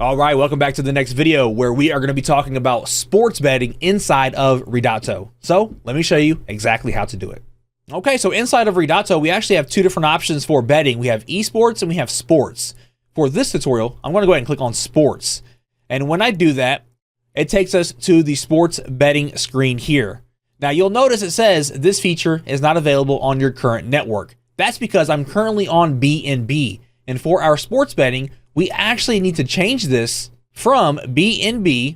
All right, welcome back to the next video where we are going to be talking about sports betting inside of Ridotto. So let me show you exactly how to do it. Okay, so inside of Ridotto, we actually have two different options for betting. We have esports and we have sports. For this tutorial, I'm going to go ahead and click on sports. And when I do that, it takes us to the sports betting screen here. Now you'll notice it says this feature is not available on your current network. That's because I'm currently on BNB. And for our sports betting, we actually need to change this from BNB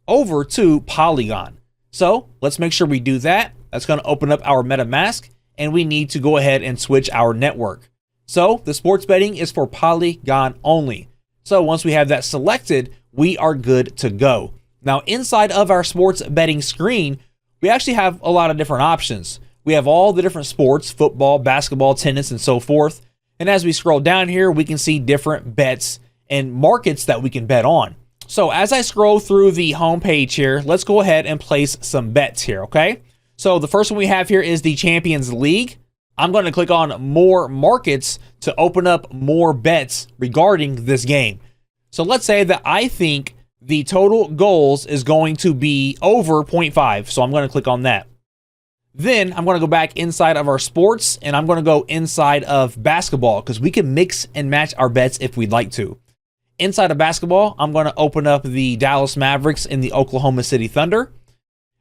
over to Polygon. So let's make sure we do that. That's going to open up our MetaMask, and we need to go ahead and switch our network. So the sports betting is for Polygon only. So once we have that selected, we are good to go. Now inside of our sports betting screen, we actually have a lot of different options. We have all the different sports, football, basketball, tennis, and so forth. And as we scroll down here, we can see different bets and markets that we can bet on. So as I scroll through the home page here, let's go ahead and place some bets here, okay? So the first one we have here is the Champions League. I'm going to click on more markets to open up more bets regarding this game. So let's say that I think the total goals is going to be over 0.5. So I'm going to click on that. Then I'm going to go back inside of our sports, and I'm going to go inside of basketball because we can mix and match our bets if we'd like to. Inside of basketball, I'm going to open up the Dallas Mavericks and the Oklahoma City Thunder.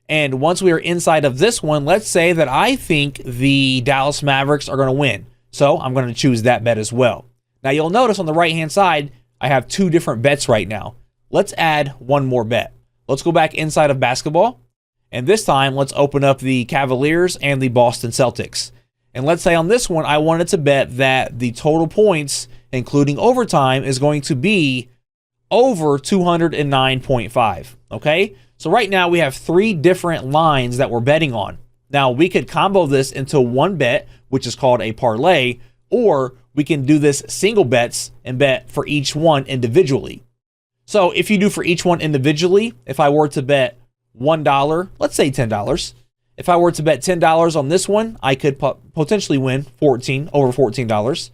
And once we are inside of this one, let's say that I think the Dallas Mavericks are going to win. So I'm going to choose that bet as well. Now you'll notice on the right-hand side, I have two different bets right now. Let's add one more bet. Let's go back inside of basketball. And this time, let's open up the Cavaliers and the Boston Celtics. And let's say on this one, I wanted to bet that the total points, including overtime, is going to be over 209.5. Okay? So right now, we have three different lines that we're betting on. Now, we could combo this into one bet, which is called a parlay, or we can do this single bets and bet for each one individually. So if you do for each one individually, if I were to bet $1, let's say $10. If I were to bet $10 on this one, I could potentially win over $14.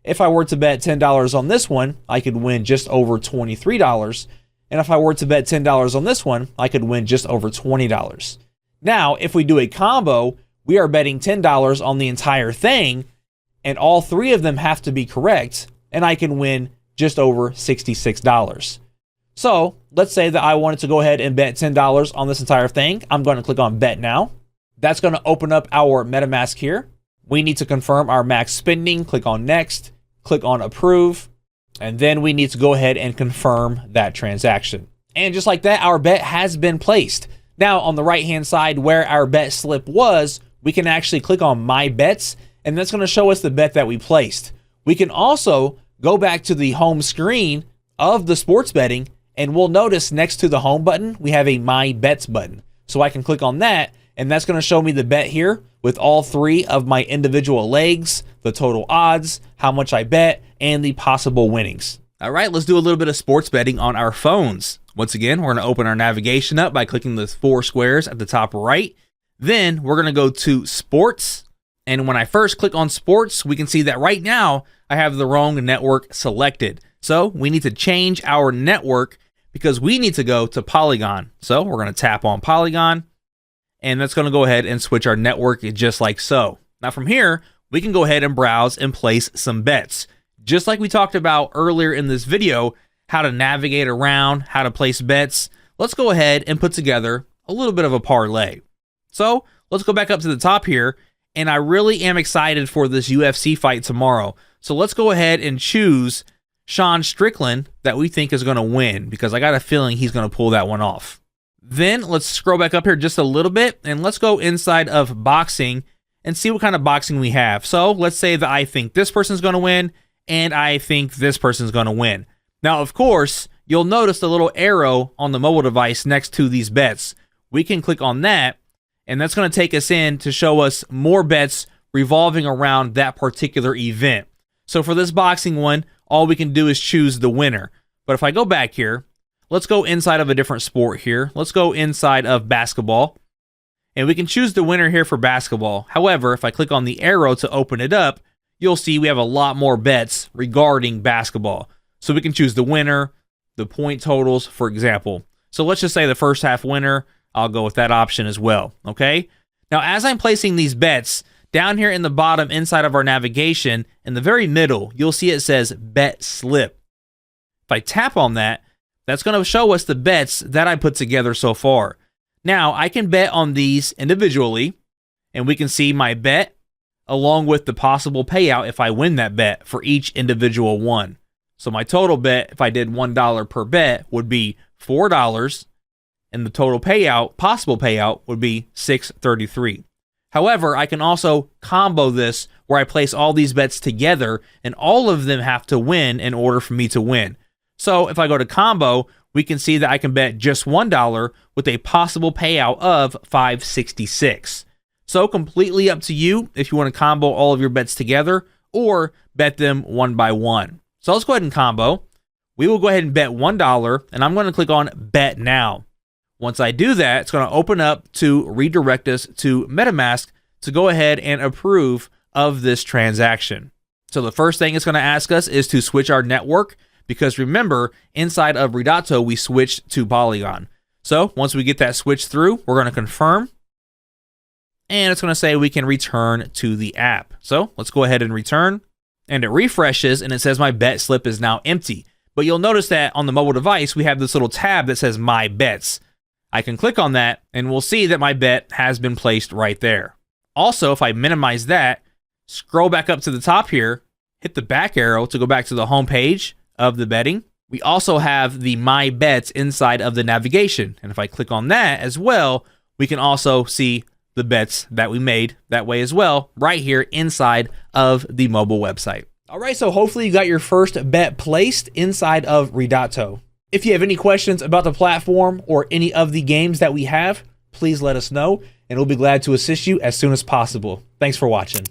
If I were to bet $10 on this one, I could win just over $23. And if I were to bet $10 on this one, I could win just over $20. Now, if we do a combo, we are betting $10 on the entire thing, and all three of them have to be correct, and I can win just over $66. So let's say that I wanted to go ahead and bet $10 on this entire thing. I'm going to click on bet now. That's going to open up our MetaMask here. We need to confirm our max spending. Click on next, click on approve, and then we need to go ahead and confirm that transaction. And just like that, our bet has been placed. Now on the right hand side where our bet slip was, we can actually click on my bets, and that's going to show us the bet that we placed. We can also go back to the home screen of the sports betting, and we'll notice next to the home button, we have a My Bets button. So I can click on that, and that's going to show me the bet here with all three of my individual legs, the total odds, how much I bet, and the possible winnings. All right, let's do a little bit of sports betting on our phones. Once again, we're going to open our navigation up by clicking the four squares at the top right. Then we're going to go to sports. And when I first click on sports, we can see that right now I have the wrong network selected. So we need to change our network because we need to go to Polygon. So we're going to tap on Polygon, and that's going to go ahead and switch our network just like so. Now from here, we can go ahead and browse and place some bets. Just like we talked about earlier in this video, how to navigate around, how to place bets. Let's go ahead and put together a little bit of a parlay. So let's go back up to the top here, and I really am excited for this UFC fight tomorrow. So let's go ahead and choose Sean Strickland that we think is going to win, because I got a feeling he's going to pull that one off. Then let's scroll back up here just a little bit, and let's go inside of boxing and see what kind of boxing we have. So let's say that I think this person's going to win, and I think this person's going to win. Now, of course, you'll notice the little arrow on the mobile device next to these bets. We can click on that, and that's going to take us in to show us more bets revolving around that particular event. So for this boxing one, all we can do is choose the winner. But if I go back here, let's go inside of a different sport here. Let's go inside of basketball, and we can choose the winner here for basketball. However, if I click on the arrow to open it up, you'll see we have a lot more bets regarding basketball. So we can choose the winner, the point totals, for example. So let's just say the first half winner, I'll go with that option as well, okay? Now, as I'm placing these bets, down here in the bottom inside of our navigation, in the very middle, you'll see it says bet slip. If I tap on that, that's going to show us the bets that I put together so far. Now, I can bet on these individually, and we can see my bet along with the possible payout if I win that bet for each individual one. So my total bet, if I did $1 per bet, would be $4, and the total payout, possible payout, would be $6.33. However, I can also combo this where I place all these bets together and all of them have to win in order for me to win. So if I go to combo, we can see that I can bet just $1 with a possible payout of $5.66. So completely up to you if you want to combo all of your bets together or bet them one by one. So let's go ahead and combo. We will go ahead and bet $1, and I'm going to click on Bet Now. Once I do that, it's going to open up to redirect us to MetaMask to go ahead and approve of this transaction. So the first thing it's going to ask us is to switch our network, because remember, inside of Ridotto, we switched to Polygon. So once we get that switch through, we're going to confirm, and it's going to say we can return to the app. So let's go ahead and return, and it refreshes, and it says my bet slip is now empty. But you'll notice that on the mobile device, we have this little tab that says My Bets. I can click on that, and we'll see that my bet has been placed right there. Also, if I minimize that, scroll back up to the top here, hit the back arrow to go back to the home page of the betting. We also have the My Bets inside of the navigation. And if I click on that as well, we can also see the bets that we made that way as well, right here inside of the mobile website. All right, so hopefully you got your first bet placed inside of Ridotto. If you have any questions about the platform or any of the games that we have, please let us know, and we'll be glad to assist you as soon as possible. Thanks for watching.